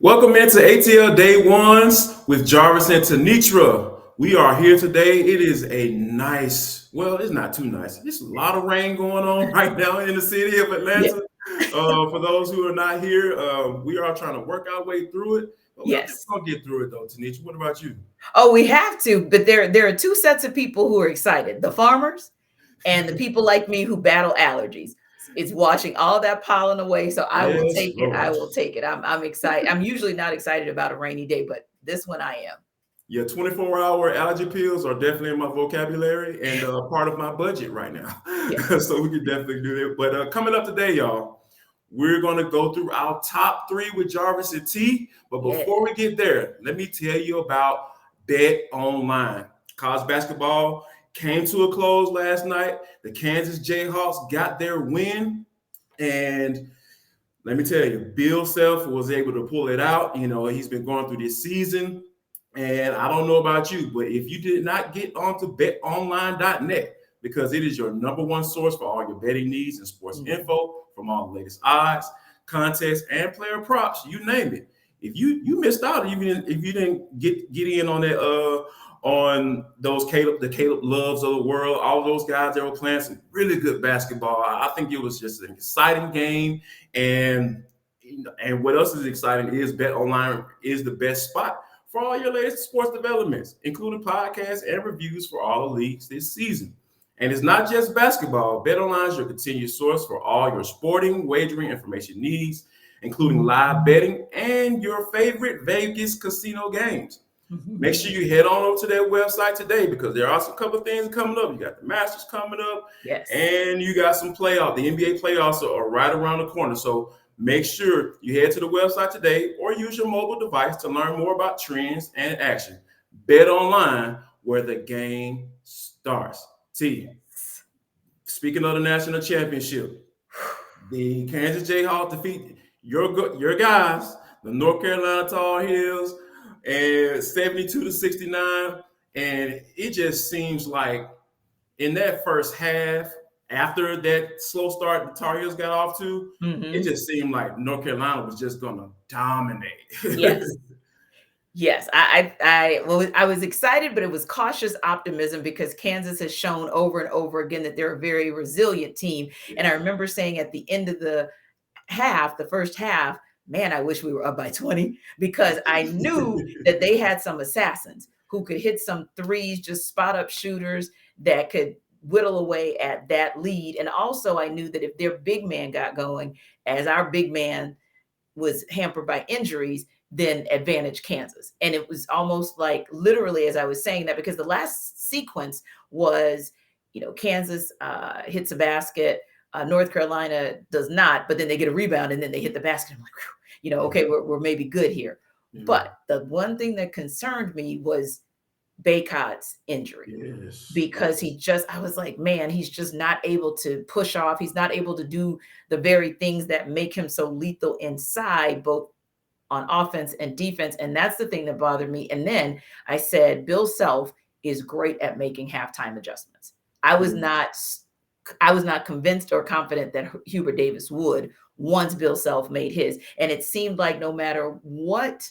Welcome into ATL Day Ones with Jarvis and Tanitra. We are here today. It is a nice, well, it's not too nice. There's a lot of rain going on right now in the city of Yeah. Atlanta. For those who are not here, we are trying to work our way through it. But I think Yes. we're gonna get through it though, Tanitra. What about you? Oh, we have to, but there are two sets of people who are excited: the farmers and the people like me who battle allergies. It's washing all that pollen away, so I will Yes, take it. I Lord. will take it. I'm excited. I'm usually not excited about a rainy day, but this one I am. Yeah, 24-hour allergy pills are definitely in my vocabulary and part of my budget right now. Yes. So we can definitely do that. But coming up today, y'all, we're going to go through our top three with Jarvis and T. But Yeah. before we get there, let me tell you about Bet Online. College basketball came to a close last night. The Kansas Jayhawks got their win. And let me tell you, Bill Self was able to pull it out. You know, he's been going through this season. And I don't know about you, but if you did not get onto betonline.net, because it is your number one source for all your betting needs and sports info from all the latest odds, contests, and player props, you name it. If you missed out, if you didn't get in on that on those the Caleb Loves of the world, all those guys that were playing some really good basketball. I think it was just an exciting game, and what else is exciting is Bet Online is the best spot for all your latest sports developments, including podcasts and reviews for all the leagues this season. And it's not just basketball. BetOnline is your continued source for all your sporting wagering information needs, including live betting and your favorite Vegas casino games. Make sure you head on over to their website today because there are some couple of things coming up. You got the Masters coming up, Yes. and you got some playoffs. The NBA playoffs are right around the corner. So make sure you head to the website today or use your mobile device to learn more about trends and action. Bet online where the game starts. T. Speaking of the national championship, the Kansas Jayhawks defeat your guys, the North Carolina Tarheels, and 72-69. And it just seems like in that first half, after that slow start the Tar Heels got off to, it just seemed like North Carolina was just gonna dominate. Yes. Yes, I was excited, but it was cautious optimism because Kansas has shown over and over again that they're a very resilient team. And I remember saying at the end of the first half, man, I wish we were up by 20 because I knew that they had some assassins who could hit some threes, just spot up shooters that could whittle away at that lead. And also, I knew that if their big man got going, as our big man was hampered by injuries, then advantage Kansas. And it was almost like literally as I was saying that, because the last sequence was, Kansas hits a basket, North Carolina does not, but then they get a rebound and then they hit the basket. I'm like, okay, we're maybe good here. But the one thing that concerned me was Baycott's injury. Yes. Because I was like, man, he's just not able to push off. He's not able to do the very things that make him so lethal inside, both on offense and defense. And that's the thing that bothered me. And then I said, Bill Self is great at making halftime adjustments. I was not convinced or confident that Hubert Davis would once Bill Self made his. And it seemed like no matter what,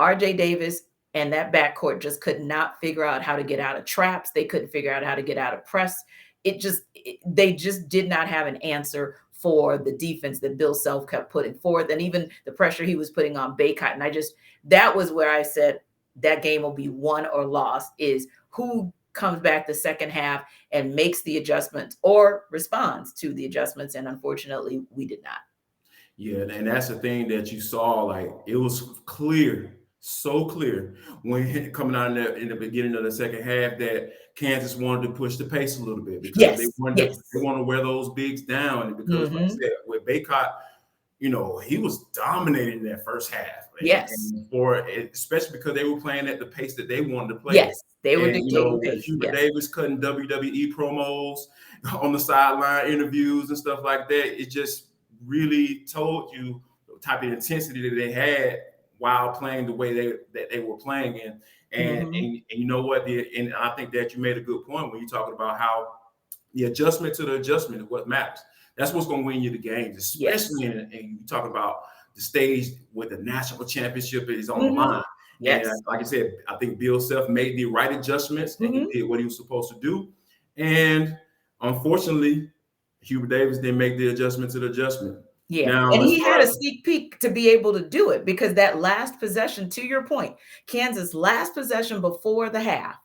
RJ Davis and that backcourt just could not figure out how to get out of traps. They couldn't figure out how to get out of press. They just did not have an answer for the defense that Bill Self kept putting forth, and even the pressure he was putting on Baycott. And that was where I said that game will be won or lost, is who comes back the second half and makes the adjustments or responds to the adjustments. And unfortunately, we did not. Yeah, and that's the thing that you saw. Like, it was clear, so clear when coming out in the beginning of the second half that Kansas wanted to push the pace a little bit because they wanted to wear those bigs down. And because, like I said, with Baycott, he was dominating that first half. Yes. Especially because they were playing at the pace that they wanted to play. Yes, they were dictating pace. Hubert Davis cutting WWE promos on the sideline interviews and stuff like that. It just really told you the type of intensity that they had while playing the way that they were playing in. And you know what? And I think that you made a good point when you're talking about how the adjustment to the adjustment is what matters. That's what's going to win you the games, especially and you talk about the stage with the national championship is on the Mhm. line. And Yes. like I said, I think Bill Self made the right adjustments and he Mhm. did what he was supposed to do. And unfortunately, Hubert Davis didn't make the adjustment to the adjustment. Yeah, Now, and as he far had a as sneak peek to be able to do it because that last possession, to your point, Kansas' last possession before the half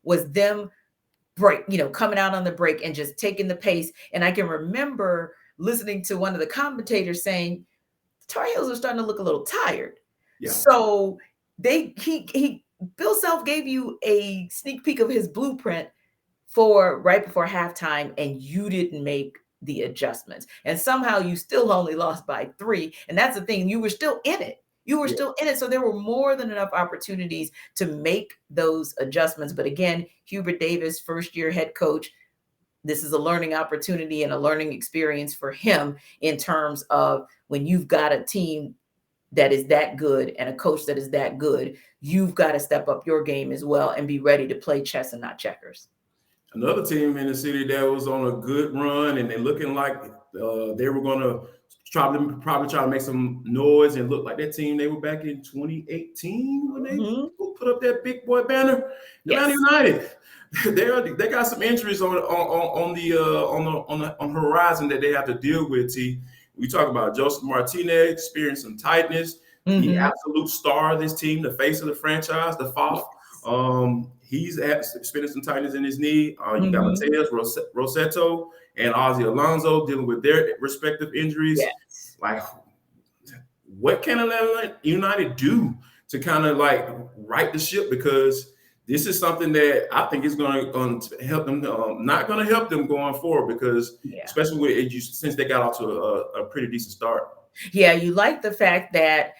was them coming out on the break and just taking the pace. And I can remember listening to one of the commentators saying the Tar Heels are starting to look a little tired. yeah, So he Bill Self gave you a sneak peek of his blueprint for right before halftime, and you didn't make the adjustments. And somehow you still only lost by 3. And that's the thing, you were still in it. You were yeah, still in it. So there were more than enough opportunities to make those adjustments. But again, Hubert Davis, first year head coach, this is a learning opportunity and a learning experience for him in terms of when you've got a team that is that good and a coach that is that good, you've got to step up your game as well and be ready to play chess and not checkers. another team in the city that was on a good run and they're looking like they were going to probably try to make some noise and look like that team they were back in 2018 when they Mhm. put up that big boy banner. Atlanta Yes. United. They got some injuries on the horizon that they have to deal with. T. We talk about Joseph Martinez experiencing some tightness. The Mhm. absolute star of this team, the face of the franchise, the Foff. Yes. He's experiencing some tightness in his knee. You got Mhm. Mateus Rossetto and Ozzy Alonso dealing with their respective injuries. Yes. Like, what can Atlanta United do to kind of like right the ship? Because this is something that I think is going to help them. Not going to help them going forward because, Yeah. especially since they got off to a pretty decent start. Yeah, you like the fact that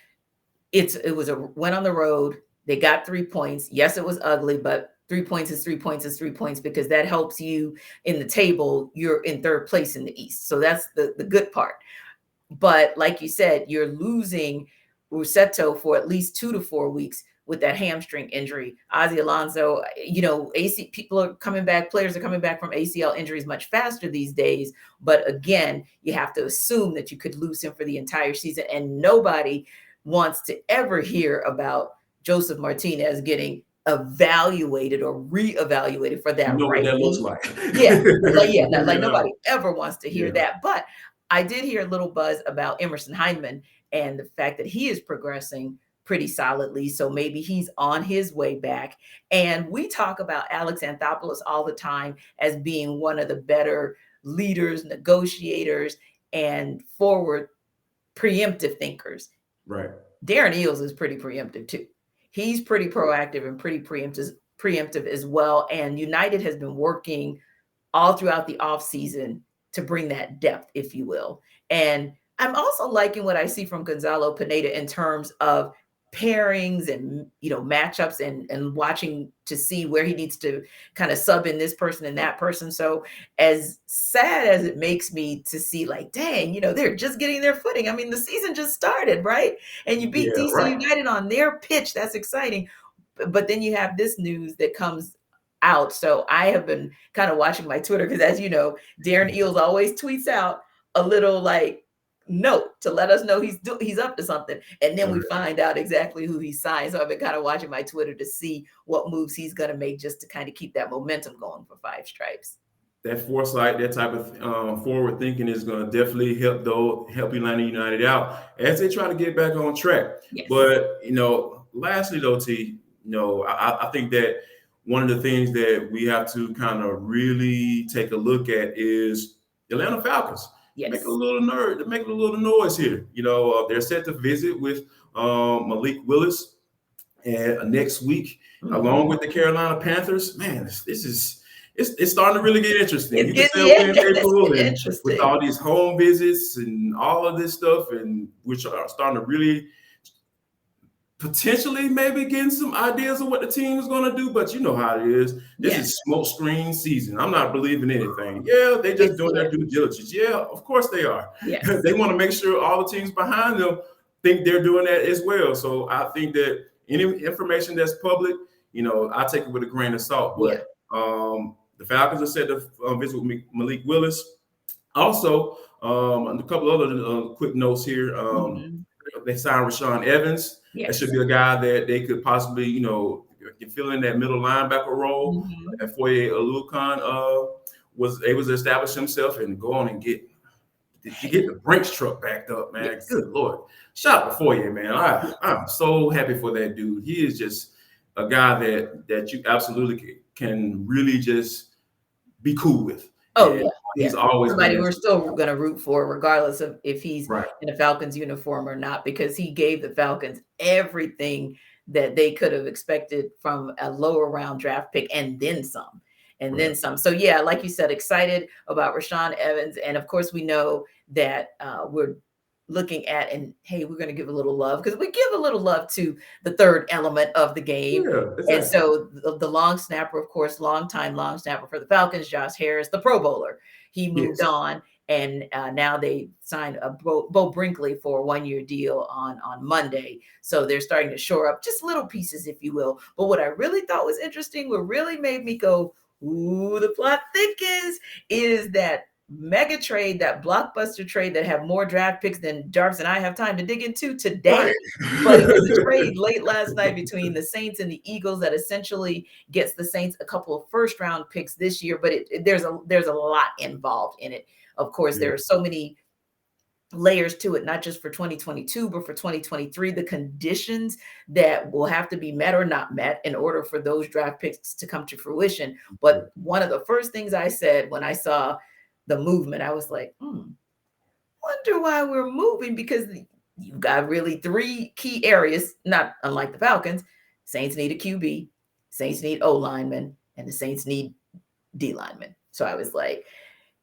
it was a went on the road. They got 3 points. Yes, it was ugly, but 3 points is 3 points is 3 points because that helps you in the table. You're in third place in the East. So that's the good part. But like you said, you're losing Rossetto for at least 2 to 4 weeks with that hamstring injury. Ozzy Alonso, AC people are coming back, players are coming back from ACL injuries much faster these days. But again, you have to assume that you could lose him for the entire season. And nobody wants to ever hear about Joseph Martinez getting evaluated or reevaluated for You that know what right that looks knee. like. Yeah, like Yeah. nobody ever wants to hear Yeah. that. But I did hear a little buzz about Emerson Hyndman and the fact that he is progressing pretty solidly. So maybe he's on his way back. And we talk about Alex Anthopoulos all the time as being one of the better leaders, negotiators, and forward preemptive thinkers. Right. Darren Eales is pretty preemptive too. He's pretty proactive and pretty preemptive as well. And United has been working all throughout the offseason to bring that depth, if you will. And I'm also liking what I see from Gonzalo Pineda in terms of pairings and matchups and watching to see where he needs to kind of sub in this person and that person. So as sad as it makes me to see, like, dang, they're just getting their footing. I mean, the season just started, right? And you beat Yeah. DC Right. United on their pitch. That's exciting. But then you have this news that comes out. So I have been kind of watching my Twitter because, as you know, Darren Eales always tweets out a little like note to let us know he's up to something, and then we find out exactly who he signed. So I've been kind of watching my Twitter to see what moves he's going to make just to kind of keep that momentum going for Five Stripes. That foresight, that type of forward thinking is going to definitely help Atlanta United out as they try to get back on track. Yes. But lastly though, T, I think that one of the things that we have to kind of really take a look at is the Atlanta Falcons. Yes. Make a little noise here. They're set to visit with Malik Willis and next week, along with the Carolina Panthers. Man, it's starting to really get interesting. It's You can getting, tell we're in it's April, getting and interesting with all these home visits and all of this stuff, and which are starting to really potentially maybe getting some ideas of what the team is going to do. But you know how it is. This is smoke screen season. I'm not believing anything. Yeah, they just doing their due diligence. Yeah, of course they are. Yes. They want to make sure all the teams behind them think they're doing that as well. So I think that any information that's public, I take it with a grain of salt. But the Falcons are set to visit with Malik Willis. Also, a couple other quick notes here. they signed Rashawn Evans. Yes. That should be a guy that they could possibly, you know, fill in that middle linebacker role. Mm-hmm. Foye Oluokun was able to establish himself and go on and get the Brinks truck backed up, man. Yes. Good Lord. Shout out to Foye, man. I'm so happy for that dude. He is just a guy that you absolutely can really just be cool with. Oh, and yeah. He's always somebody we're still going to root for, regardless of if he's right. in a Falcons uniform or not, because he gave the Falcons everything that they could have expected from a lower round draft pick and then some. And then some. So, yeah, like you said, excited about Rashawn Evans. And, of course, we know that we're looking at, and, hey, we're going to give a little love, because we give a little love to the third element of the game. Yeah, exactly. And so the long snapper, of course, longtime long snapper for the Falcons, Josh Harris, the Pro Bowler. He moved on, and now they signed Bo Brinkley for a one-year deal on Monday. So they're starting to shore up just little pieces, if you will. But what I really thought was interesting, what really made me go, ooh, the plot thickens, is that mega trade, that blockbuster trade that have more draft picks than Jarvis and I have time to dig into today. But it was a trade late last night between the Saints and the Eagles that essentially gets the Saints a couple of first round picks this year. But there's a lot involved in it. Of course, there are so many layers to it, not just for 2022, but for 2023, the conditions that will have to be met or not met in order for those draft picks to come to fruition. But one of the first things I said when I saw the movement, I was like, wonder why we're moving, because you've got really three key areas, not unlike the Falcons. Saints need a QB, Saints need O linemen, and the Saints need D linemen. So I was like,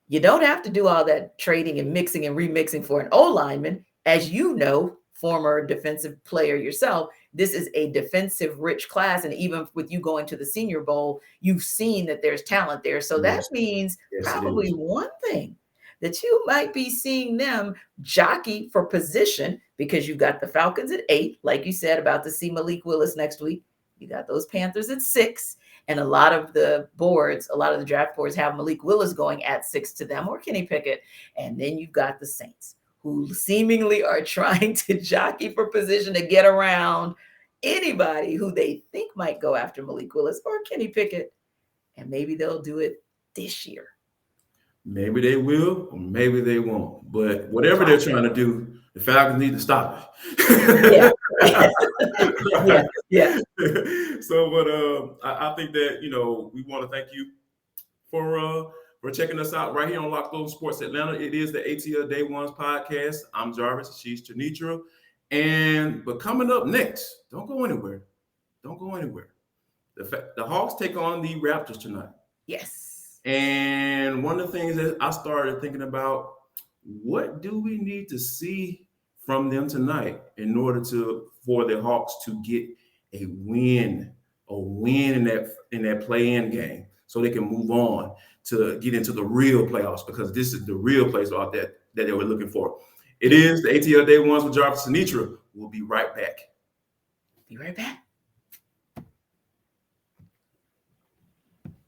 you don't have to do all that trading and mixing and remixing for an O lineman. As you know, former defensive player yourself, this is a defensive rich class. And even with you going to the Senior Bowl, you've seen that there's talent there. So that means probably one thing that you might be seeing them jockey for position, because you've got the Falcons at 8, like you said, about to see Malik Willis next week. You got those Panthers at 6. And a lot of the draft boards have Malik Willis going at 6 to them, or Kenny Pickett. And then you've got the Saints, who seemingly are trying to jockey for position to get around anybody who they think might go after Malik Willis or Kenny Pickett. And maybe they'll do it this year. Maybe they will, or maybe they won't. But whatever they're trying to do, the Falcons need to stop it. Yeah. So, but I think that, we want to thank you for checking us out right here on Locked On Sports Atlanta. It is the ATL Day Ones podcast. I'm Jarvis. She's Tanitra. But coming up next, don't go anywhere. The Hawks take on the Raptors tonight. Yes. And one of the things that I started thinking about, what do we need to see from them tonight in order for the Hawks to get a win in that play-in game, so they can move on to get into the real playoffs, because this is the real place out there that they were looking for. It is the ATL Day Ones with Jarvis and Tanitra. We'll be right back. Be right back.